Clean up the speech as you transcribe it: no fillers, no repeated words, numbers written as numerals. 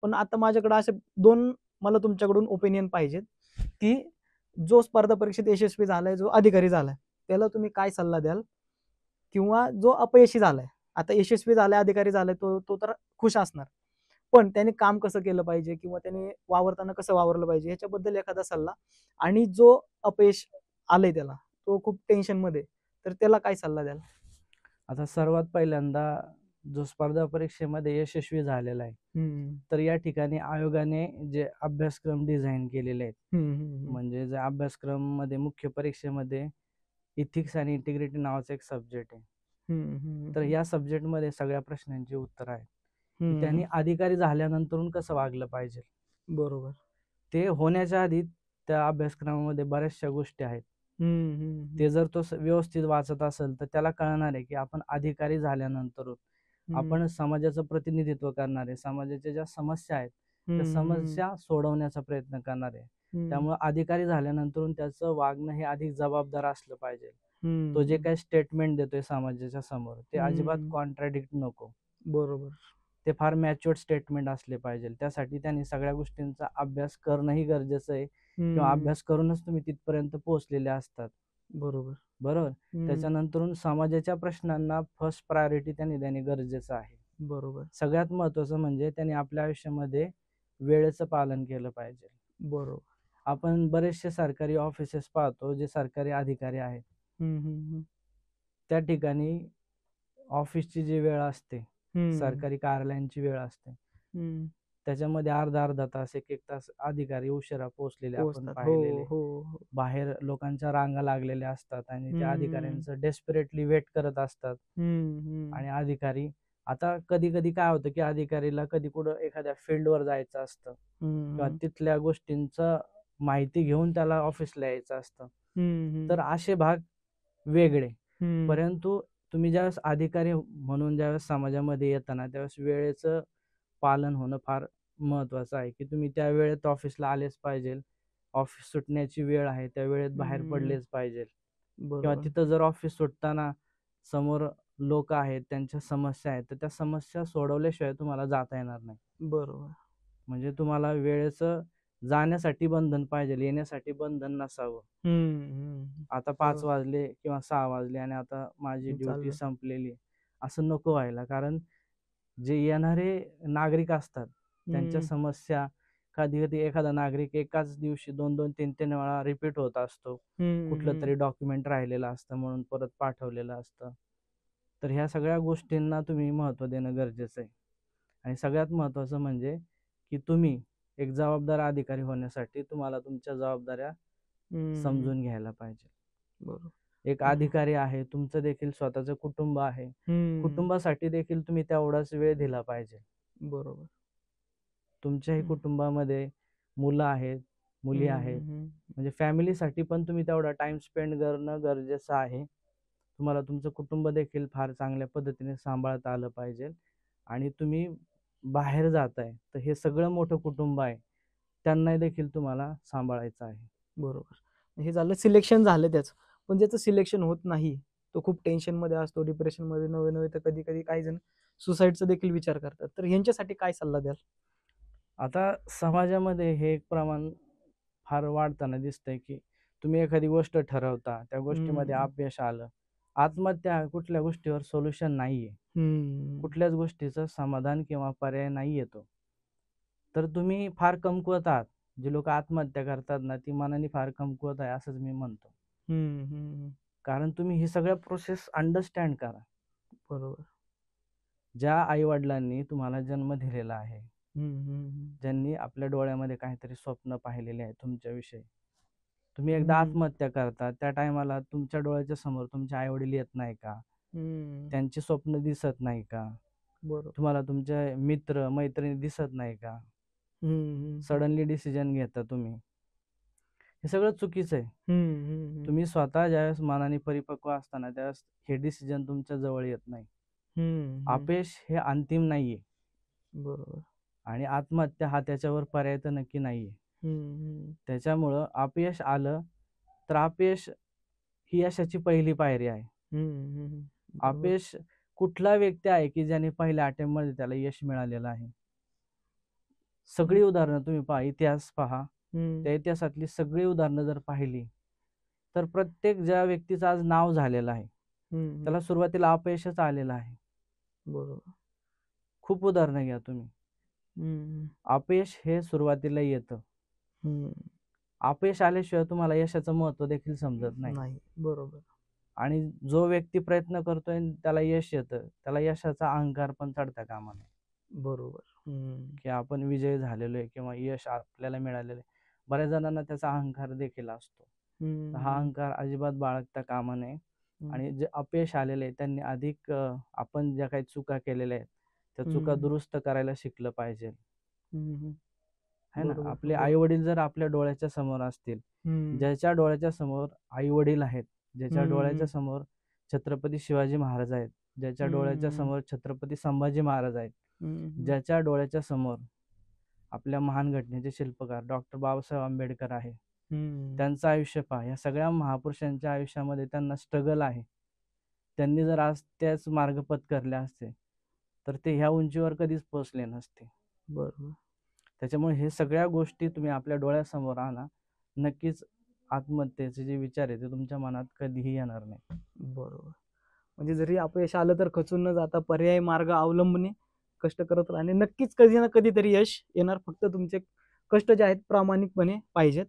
पण आता माझ्याकडे असे दोन मला तुमच्याकडून ओपिनियन पाहिजेत की जो स्पर्धा परीक्षेत यशस्वी झालाय, जो अधिकारी झालाय, त्याला तुम्ही काय सल्ला द्याल, किंवा जो अपयशी झालाय, आता यशस्वी झालाय, अधिकारी झालाय, तो तो तर खुश असणार, पण त्याने काम कसं केलं पाहिजे किंवा त्याने वावरताना कसं वावरलं पाहिजे ह्याच्याबद्दल एखादा सल्ला, आणि जो अपयश आलंय त्याला, तो खूप टेन्शन मध्ये, तर त्याला काय सल्ला द्याल? आता सर्वात पहिल्यांदा जो स्पर्धा परीक्षेमध्ये यशस्वी झालेला आहे, तर या ठिकाणी आयोगाने जे अभ्यासक्रम डिझाईन केलेले आहेत, म्हणजे जे अभ्यासक्रम मध्ये मुख्य परीक्षेमध्ये इथिक्स आणि इंटिग्रिटी नावाचा एक सब्जेक्ट आहे, तर या सब्जेक्ट मध्ये सगळ्या प्रश्नांची उत्तर आहेत की त्यांनी अधिकारी झाल्यानंतर कसं वागलं पाहिजे. बरोबर. ते होण्याच्या आधी त्या अभ्यासक्रमामध्ये बऱ्याचशा गोष्टी आहेत, ते जर तो व्यवस्थित वाचत असेल तर त्याला कळणार आहे की आपण अधिकारी झाल्यानंतर आपण समाजाचं प्रतिनिधित्व करणार आहे, समाजाच्या ज्या समस्या आहेत त्या समस्या सोडवण्याचा प्रयत्न करणार आहे. त्यामुळे अधिकारी झाल्यानंतर त्याचं वागणं हे अधिक जबाबदार असलं पाहिजे. तो जे काही स्टेटमेंट देतोय समाजाच्या समोर ते अजिबात कॉन्ट्राडिक्ट नको. बरोबर. ते फार मॅच्युअर्ड स्टेटमेंट असले पाहिजे. त्यासाठी त्यांनी सगळ्या गोष्टींचा अभ्यास करणंही गरजेचं आहे, किंवा अभ्यास करूनच तुम्ही तिथपर्यंत पोहोचलेले असतात. बरोबर. बरोबर. त्याच्यानंतर समाजाच्या प्रश्नांना फर्स्ट प्रायोरिटी त्यांनी देणे गरजेचं आहे. बरोबर. सगळ्यात महत्वाचं म्हणजे त्यांनी आपल्या आयुष्यामध्ये वेळेचं पालन केलं पाहिजे. बरोबर. आपण बरेचसे सरकारी ऑफिसेस पाहतो, जे सरकारी अधिकारी आहेत, त्या ठिकाणी ऑफिसची जी वेळ असते, सरकारी कार्यालयांची वेळ असते, त्याच्यामध्ये अर्धा तास, एक तास अधिकारी उशिरा पोहोचलेले आपण पाहिलेले. बाहेर लोकांच्या रांगा लागलेल्या असतात आणि त्या अधिकाऱ्यांचं डेस्परेटली वेट करत असतात. आणि अधिकारी, आता कधी कधी काय होतं की अधिकारीला कधी कुठं एखाद्या फील्डवर जायचं असतं किंवा तिथल्या गोष्टींचं माहिती घेऊन त्याला ऑफिसला यायचं असतं, तर असे भाग वेगळे. परंतु तुम्ही ज्यावेळेस अधिकारी म्हणून ज्यावेळेस समाजामध्ये येताना त्यावेळेस वेळेचं पालन होणं फार महत्वाचं आहे, की तुम्ही त्या वेळेत ऑफिसला आलेच पाहिजे. ऑफिस सुटण्याची वेळ आहे त्या वेळेत बाहेर पडलेच पाहिजे, किंवा तिथं जर ऑफिस सुटताना समोर लोक आहेत, त्यांच्या समस्या आहेत, तर त्या समस्या सोडवल्याशिवाय तुम्हाला जाता येणार नाही. बरोबर. म्हणजे तुम्हाला वेळेचं जाण्यासाठी बंधन पाहिजे, येण्यासाठी बंधन नसावं. आता 5 वाजले किंवा 6 वाजले आणि आता माझी ड्युटी संपलेली, असं नको व्हायला. कारण जे येणारे नागरिक असतात त्यांच्या समस्या, कधी कधी एखादा नागरिक एकाच दिवशी 2-2, 3-3 वेळा रिपीट होत असतो, कुठलं तरी डॉक्युमेंट राहिलेलं असतं म्हणून परत पाठवलेलं असतं. तर ह्या सगळ्या गोष्टींना तुम्ही महत्त्व देणं गरजेचं आहे. आणि सगळ्यात महत्त्वाचं म्हणजे की तुम्ही एक जबाबदार अधिकारी होण्यासाठी तुम्हाला तुमच्या जबाबदाऱ्या समजून घ्यायला पाहिजे. बरोबर. एक अधिकारी आहे, तुमचं देखील स्वतःचं कुटुंब आहे, कुटुंबासाठी देखील तुम्ही तेवढाच वेळ दिला पाहिजे. बरोबर. तुमच्याही कुटुंबामध्ये मुलं आहेत, मुली आहेत, म्हणजे फॅमिलीसाठी पण तुम्ही तेवढा टाइम स्पेंड करणं गरजेचं आहे. तुम्हाला तुमचं कुटुंब देखील फार चांगल्या पद्धतीने सांभाळता आलं पाहिजे. आणि तुम्ही बाहेर जाताय तर हे सगळं मोठं कुटुंब आहे, त्यांना देखील तुम्हाला सांभाळायचं आहे. बरोबर. हे झालं सिलेक्शन झालं त्याचं, पण ज्याचं सिलेक्शन होत नाही तो खूप टेन्शन मध्ये असतो, डिप्रेशन मध्ये, नवे नवे तर कधी कधी काही जण सुसाईडचा देखील विचार करतात, तर यांच्यासाठी काय सल्ला द्याल? आता समाजामध्ये हे एक प्रमाण फार वाढताना दिसतंय की तुम्ही एखादी गोष्ट ठरवता, त्या गोष्टीमध्ये अपयश आलं, आत्महत्या कुठल्या गोष्टीवर सोल्युशन नाहीये, कुठल्याच गोष्टीचं समाधान किंवा पर्याय नाही येतो. तर तुम्ही फार कमकुवत आहात. जे लोक आत्महत्या करतात ना, ती मनाने फार कमकुवत आहे असंच मी म्हणतो. कारण तुम्ही ही सगळ्या प्रोसेस अंडरस्टँड करा. बरोबर. ज्या आई वडिलांनी तुम्हाला जन्म दिलेला आहे, ज्यांनी आपल्या डोळ्यामध्ये काहीतरी स्वप्न पाहिलेले आहे तुमच्याविषयी, तुम्ही एकदा आत्महत्या करता त्या टायमाला तुमच्या डोळ्याच्या समोर तुमचे आई वडील येत नाही का? त्यांची स्वप्न दिसत नाही का? तुम्हाला तुमचे मित्र मैत्रिणी दिसत नाही का? सडनली डिसिजन घेता तुम्ही, हे सगळं चुकीचं आहे. तुम्ही स्वतः ज्यावेळेस मनाने परिपक्व असताना त्यावेळेस हे डिसिजन तुमच्या जवळ येत नाही. अपयश हे अंतिम नाहीये. बरोबर. आणि आत्महत्या हा त्याच्यावर पर्याय तर नक्की नाहीये. त्याच्यामुळं अपयश आलं तर अपयश ही यशाची पहिली पायरी आहे. अपयश कुठला व्यक्ती आहे की ज्याने पहिल्या अटेम्प्ट मध्ये त्याला यश मिळालेलं आहे? सगळी उदाहरणं तुम्ही पहा, इतिहास पहा, हम्म. त्या इतिहासातली सगळी उदाहरणं जर पाहिली तर प्रत्येक ज्या व्यक्तीचं आज नाव झालेलं आहे हम्म. त्याला सुरुवातीला अपयशच आलेलं आहे. बरोबर. खूप उदाहरणं घ्या तुम्ही. हम्म. अपयश हे सुरुवातीला येतं. हम्म. अपयश आल्याशिवाय तुम्हाला यशाचं महत्व देखील समजत नाही. नाही. बरोबर. आणि जो व्यक्ती प्रयत्न करतोय आणि त्याला यश येतं त्याला यशाचा अहंकार पण चढता कामा नये. बरोबर. हम्म. की आपण विजय झालेलो आहे किंवा यश आपल्याला मिळालेलं आहे. बऱ्याच जणांना त्याचा अहंकार देखील असतो. तर हा अहंकार अजिबात बाळगता कामा नये. आणि जे अपयश आलेले आहे त्यांनी अधिक आपण ज्या काही चुका केलेल्या आहेत त्या चुका दुरुस्त करायला शिकलं पाहिजे. है ना. बरोबर. आपले आई वडील जर आपल्या डोळ्याच्या समोर असतील, ज्याच्या डोळ्याच्या समोर आई वडील आहेत, ज्याच्या डोळ्याच्या समोर छत्रपती शिवाजी महाराज आहेत, ज्याच्या डोळ्याच्या समोर छत्रपती संभाजी महाराज आहेत, ज्याच्या डोळ्याच्या समोर आपल्या महान घटनेचे शिल्पकार डॉक्टर बाबासाहेब आंबेडकर आहे, त्यांचं आयुष्य पहा. या सगळ्या महापुरुषांच्या आयुष्यामध्ये त्यांना स्ट्रगल आहे. त्यांनी जर आज त्याच मार्ग पत्करले असते तर ते ह्या उंचीवर कधीच पोहोचले नसते. बरोबर. त्याच्यामुळे हे सगळ्या गोष्टी तुम्ही आपल्या डोळ्यासमोर आणा. नक्कीच आत्महत्येचे जे विचार आहे ते तुमच्या मनात कधीही येणार नाही. बरोबर. म्हणजे जरी अपयश आलं तर खचून न जाता पर्यायी मार्ग अवलंबणे, कष्ट करत राहणे, नक्कीच कधी ना कधीतरी यश येणार. फक्त तुमचे कष्ट जे आहेत प्रामाणिकपणे पाहिजेत.